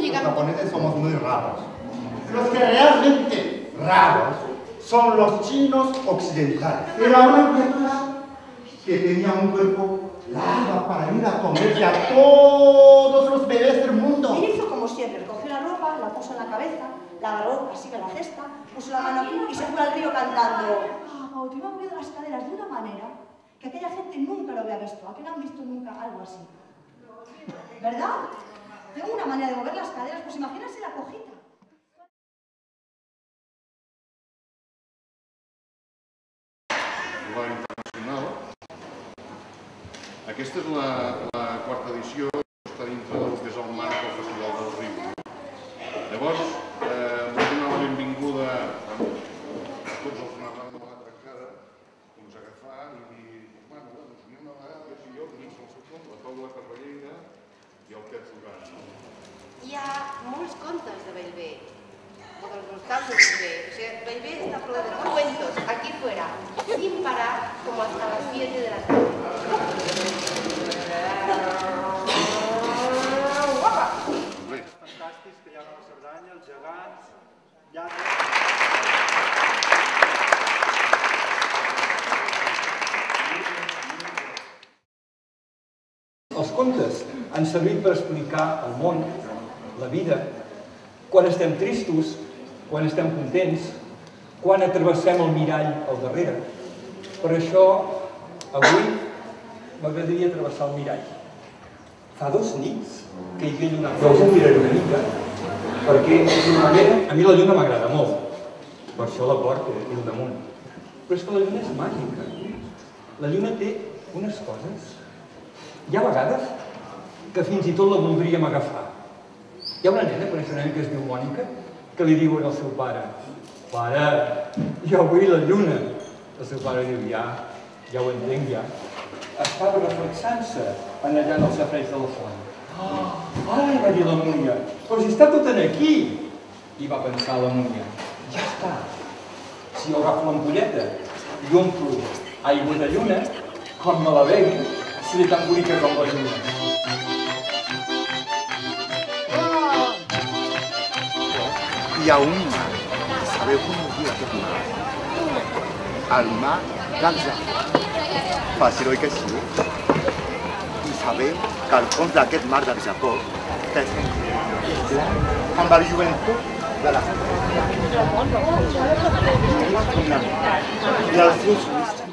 Los japoneses somos muy raros. Los que realmente raros son los chinos occidentales. Era una criatura que tenía un cuerpo largo para ir a comerse a todos los bebés del mundo. Y hizo como siempre, cogió la ropa, la puso en la cabeza, la agarró así en la cesta, puso la mano aquí y se fue al río cantando. Te iba moviendo las caderas de una manera que aquella gente nunca lo había visto. ¿A qué no han visto nunca algo así? ¿Verdad? Tengo una manera de mover las caderas, pues imagínate la cojita. Internacional. Aquesta és la quarta edició, està dintre del que és el marc del Festival del Riu. Llavors, vull donar la benvinguda a tots els narradors de l'altra cara, ens agafar i dir, bueno, doncs n'hi ha una vegada, si jo, dins el seu compte, la Paula Carballeira i el Pep Fulgari. Hi ha molts contes de Bellver, o dels nostals de Bellver. O sigui, Bellver está ple de cuentos, aquí fuera, sin parar, como hasta las 7 de la tarde. Fantàstics que hi ha a la Cerdanya, els gegants, lladres... Els contes han servit per explicar el món, la vida, quan estem tristos, quan estem contents, quan atravessem el mirall al darrere. Per això, avui, m'agradaria travessar el mirall. Fa 2 nits que hi havia lluna, però us en miraré una mica, perquè a mi la lluna m'agrada molt, per això la porto aquí al damunt. Però és que la lluna és màgica. La lluna té unes coses. Hi ha vegades que fins i tot la voldríem agafar. Hi ha una nena, coneix una nena que es diu Mònica, que li diuen al seu pare: "Pare, jo vull la lluna." El seu pare diu: ja ho entenc, ja. Estava reflexant-se en allà en el safareig de la font. Ai, va dir la Múnia, però si està tot aquí. I va pensar la Múnia: ja està. Si jo agafo l'ampolleta i omplo aigua de lluna, com me la bevi, seré tan bonica com la lluna. Hi ha un mar. Sabeu com es diu aquest mar? El mar d'Argentí. Fàcil, oi que sí? I sabeu que al fons d'aquest mar del Japó és amb el joventut de la i els seus ulls.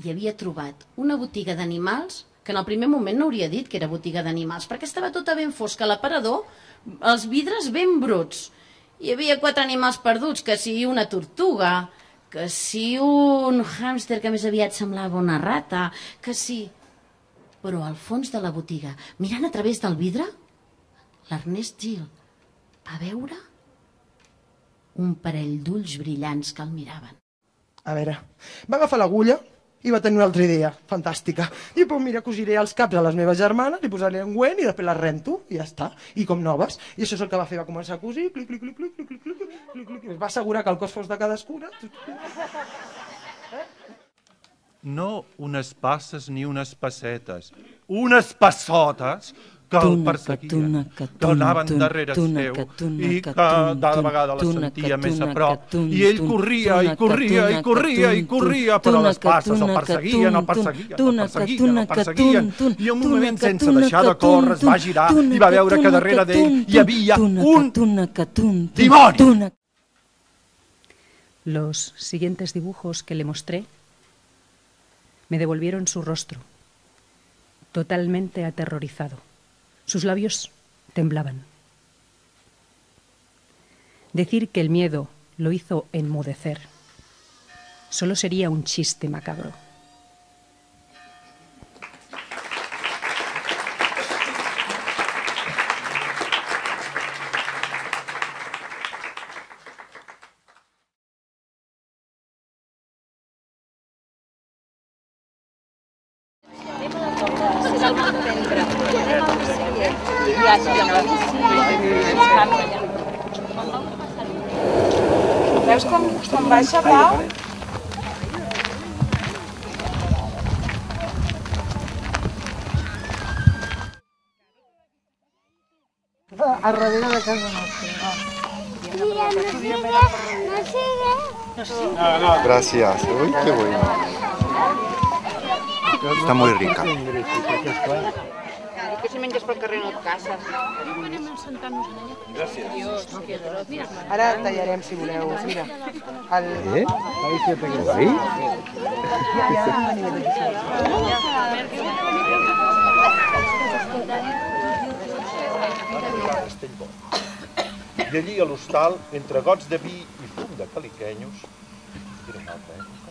I havia trobat una botiga d'animals que en el primer moment no hauria dit que era botiga d'animals, perquè estava tota ben fosca, l'aparador, els vidres ben bruts. Hi havia 4 animals perduts, que si una tortuga, que si un hàmster que més aviat semblava una rata, que si... Però al fons de la botiga, mirant a través del vidre, l'Ernest Gil va veure un parell d'ulls brillants que el miraven. A veure, va agafar l'agulla i va tenir una altra idea fantàstica. I pues mira, cosiré els caps a les meves germanes, li posaré ungüent i després les rento i ja està. I com noves. I això és el que va fer, va començar a cosir, clic, clic, clic, clic, clic, clic, clic, clic, clic. Es va assegurar que el cos fos de cadascuna. No unes passes ni unes pessetes, unes passotes que el perseguien, que anaven darrere seu i que cada vegada la sentia més a prop. I ell corria, i corria, i corria, i corria, però les passes el perseguien, el perseguien, el perseguien, el perseguien. I en un moment, sense deixar de córrer, es va girar i va veure que darrere d'ell hi havia un dimoni. Los siguientes dibujos que le mostré me devolvieron su rostro, totalmente aterrorizado. Sus labios temblaban. Decir que el miedo lo hizo enmudecer solo sería un chiste macabro. Veus com baixa, Pau? A darrere de casa nostra. Gracias. Uy, qué bueno. Está muy rica. Que si menges pel carrer no et cases. Gràcies. Ara tallarem, si voleu. Mira. I allí a l'hostal, entre gots de vi i fum de caliquenyos, era una altra època,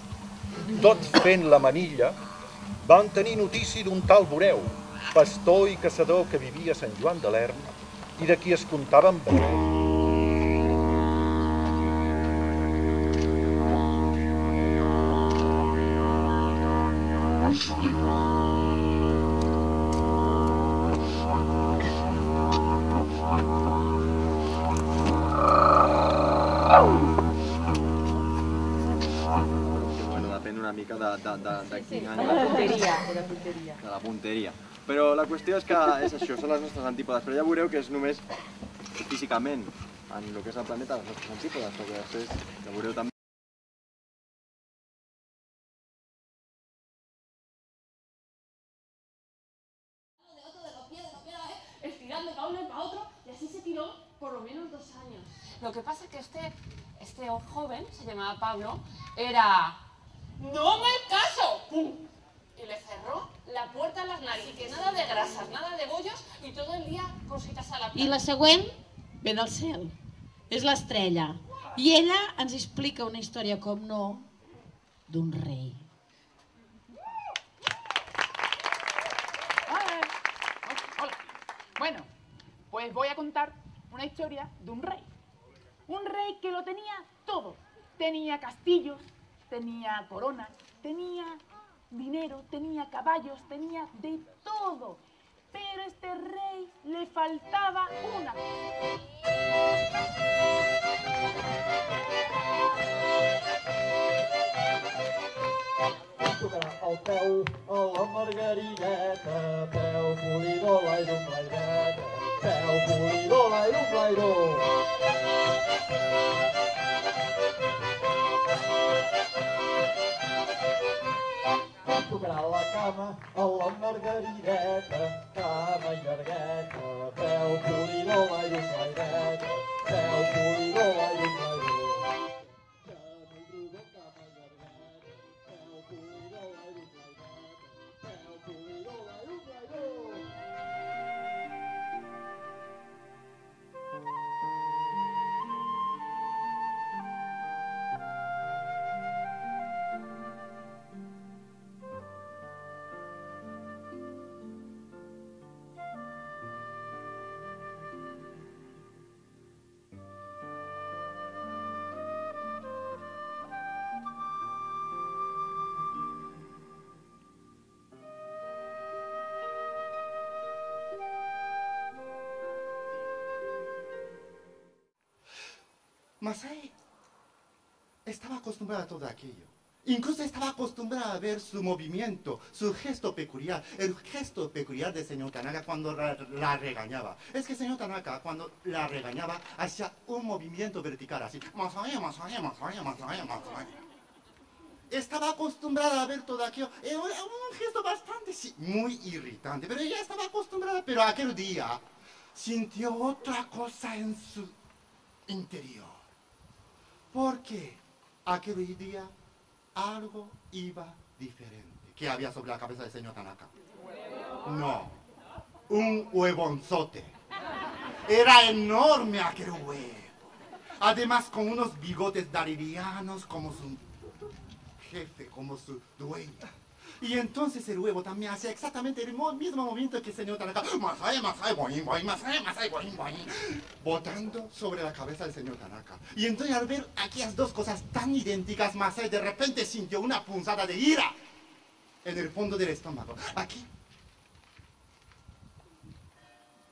tot fent la manilla, van tenir notícia d'un tal Boreu, pastor i caçador que vivia a Sant Joan de l'Erm i de qui es contaven veure. de la punteria. Però la qüestió és que és això, són les nostres antípodes, però ja veureu que és només físicament en el que és el planeta les nostres antípodes, perquè després ja veureu també. Estirando para uno y para otro, y así se tiró por lo menos 2 años. Lo que pasa es que este joven, se llamaba Pablo, era... ¡No me caso! ¡Pum! Y le cerró la puerta a las narices, que nada de grasas, nada de bollos, y todo el día cositas a la cara. I la següent ve del cel, és l'estrella, i ella ens explica una història, com no, d'un rei. Hola. Bueno, pues voy a contar una historia de un rey. Un rey que lo tenía todo. Tenía castillos, tenía coronas, tenía dinero, tenía caballos, tenía de todo. Pero a este rey le faltaba una El peu a la margarineta, peu polidor, l'aire un l'aireta, peu polidor, l'aire un l'airó. Tocarà la cama a la margarineta, cama i llargueta, peu polidor, l'aire un l'aireta, peu polidor, l'aire un l'airó. Masai estaba acostumbrada a todo aquello. Incluso estaba acostumbrada a ver su movimiento, su gesto peculiar, el gesto peculiar del señor Tanaka cuando la regañaba. Es que el señor Tanaka, cuando la regañaba, hacía un movimiento vertical así. Masai, Masai, Masai, Masai, Masai. Estaba acostumbrada a ver todo aquello. Era un gesto bastante, sí, muy irritante, pero ella estaba acostumbrada. Pero aquel día sintió otra cosa en su interior. Porque aquel día algo iba diferente. ¿Qué había sobre la cabeza del señor Tanaka? No, un huevonzote. Era enorme aquel huevo. Además con unos bigotes darilianos como su jefe, como su dueño. Y entonces el huevo también hacía exactamente el mismo movimiento que el señor Tanaka. Masai, Masai, boing, boing, Masai, Masai, boing, boing. Botando sobre la cabeza del señor Tanaka. Y entonces al ver aquellas dos cosas tan idénticas, Masai de repente sintió una punzada de ira en el fondo del estómago. Aquí.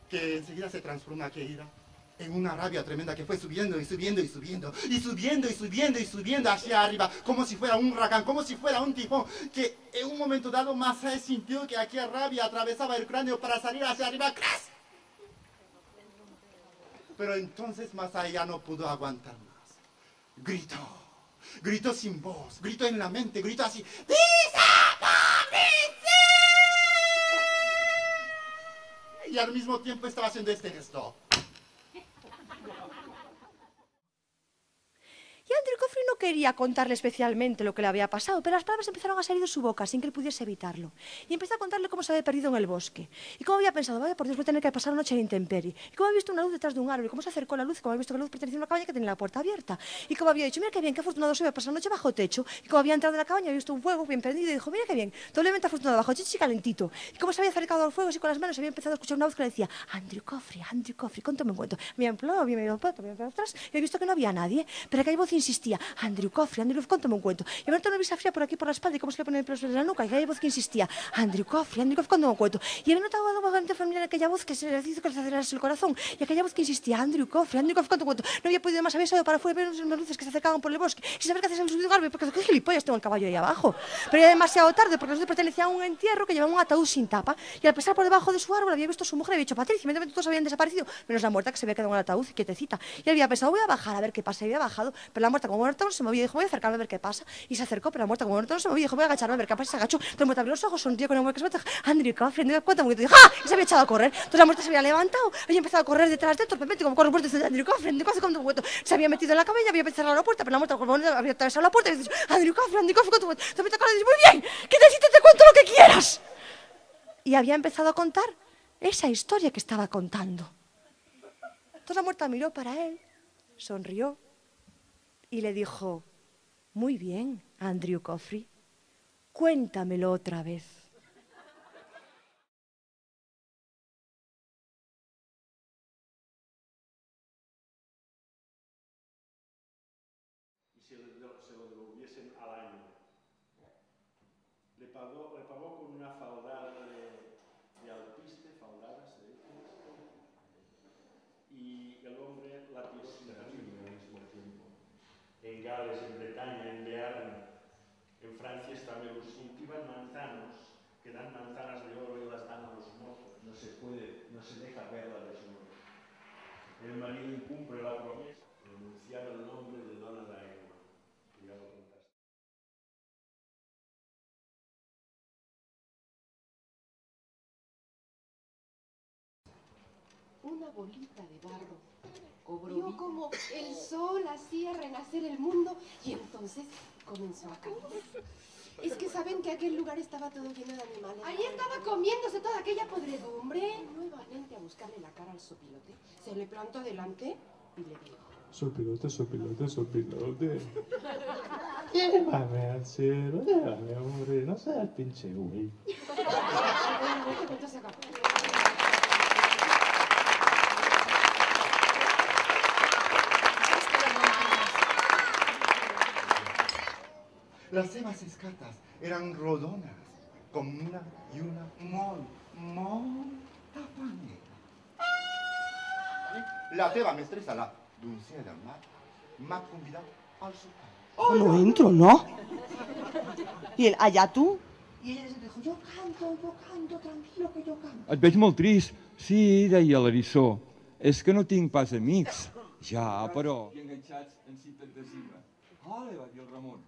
Que enseguida se transforma aquella ira en una rabia tremenda que fue subiendo y subiendo y subiendo y subiendo y subiendo y subiendo hacia arriba, como si fuera un huracán, como si fuera un tifón, que en un momento dado Masai sintió que aquella rabia atravesaba el cráneo para salir hacia arriba. ¡Cras! Pero entonces Masaya ya no pudo aguantar más. Gritó sin voz, gritó en la mente, gritó así. Y al mismo tiempo estaba haciendo este gesto. Y Andrew Coffey no quería contarle especialmente lo que le había pasado, pero las palabras empezaron a salir de su boca sin que él pudiese evitarlo. Y empezó a contarle cómo se había perdido en el bosque. Y cómo había pensado, vaya, por Dios, voy a tener que pasar la noche en intemperie. Y cómo había visto una luz detrás de un árbol. Y cómo se acercó la luz, y cómo había visto que la luz pertenecía a una cabaña que tenía la puerta abierta. Y cómo había dicho, mira qué bien, qué afortunado soy, voy a pasar la noche bajo techo. Y cómo había entrado en la cabaña, había visto un fuego bien prendido y dijo, mira qué bien, doblemente afortunado, bajo chichi calentito. Y cómo se había acercado al fuego y con las manos había empezado a escuchar una voz que le decía, Andrew Coffey, cuéntame un cuento. Me había ido atrás y he visto que no había nadie, pero aquella voz insistía, Andrew Coffey, cuéntame un cuento. Y me notó una brisa fría por aquí por la espalda y cómo se le pone el pelos en la nuca. Y aquella voz que insistía, Andrew Coffey, cuéntame un cuento. Y me notaba algo bastante familiar aquella voz que se le hizo que se acelerase el corazón. Y aquella voz que insistía, Andrew Coffey, cuéntame un cuento. No había podido más, había salido para afuera, ver unas luces que se acercaban por el bosque. Y saber que hacía subido un árbol, porque qué gilipollas tengo el caballo ahí abajo. Pero ya demasiado tarde, porque nosotros pertenecía a un entierro que llevaba un ataúd sin tapa. Y al pasar por debajo de su árbol había visto a su mujer, había dicho Patricia, inmediatamente todos habían desaparecido, menos la muerta que se había quedado en el ataúd quietecita. Y él había pensado, voy a bajar a ver qué pasa. Y había bajado, pero la muerta como muerta no se movía y dijo, voy a acercarme a ver qué pasa. Y se acercó, pero la muerta como muerta no se movía, dijo, voy a agacharme a ver qué pasa. Se agachó, la muerta abrió los ojos, sonrió con una muerte que se mete, Andrew Coffey, cuéntame un cuento. ¡Ja! Y se había echado a correr. Entonces la muerta se había levantado, había empezado a correr detrás de él, torpemente, como corre puertas de Andrew Coffey, cuéntame un cuento. Se había metido en la cabaña, había cerrado la puerta, pero la muerta como había atravesado la puerta y dice, Andrew Coffey, cuéntame un cuento. Entonces te dice, muy bien, que te cuento lo que quieras. Y había empezado a contar esa historia que estaba contando. Entonces la muerta miró para él, sonrió y le dijo, muy bien, Andrew Coffey, cuéntamelo otra vez. Y se lo devolviesen al año. Le pagó con una faldada de alpiste, faldada se dice, y el hombre la tiró sin camino al mismo tiempo. En Gales, en Bretaña, en Bearn, en Francia están los cultivan manzanos, que dan manzanas de oro y las dan a los mozos. No se deja ver la deshonra. El marido incumple la promesa, pronunciar el nombre de Dona Daima. Ya lo contaste. Una bolita de barro vio como el sol hacía renacer el mundo y entonces comenzó a caminar. Es que saben que aquel lugar estaba todo lleno de animales. Ahí estaba comiéndose toda aquella podredumbre. Nuevamente a buscarle la cara al sopilote, se le plantó delante y le dijo: Sopilote, sopilote, sopilote. Llévame al cielo, llévame a morir, no seas pinche güey. Entonces acabó. Las cebas escatas eran rodonas, com una i una molta panera. La teva mestressa, la Dulcea del Mar, m'ha convidat al sopar. Oh, no entro, ¿no? Y él, allá tú. Y ella les dijo, yo canto, tranquilo que yo canto. Et veig molt trist. Sí, deia l'eriçó. És que no tinc pas amics. Ja, però... I enganxats en cintes de cima. Ole, va dir el Ramon.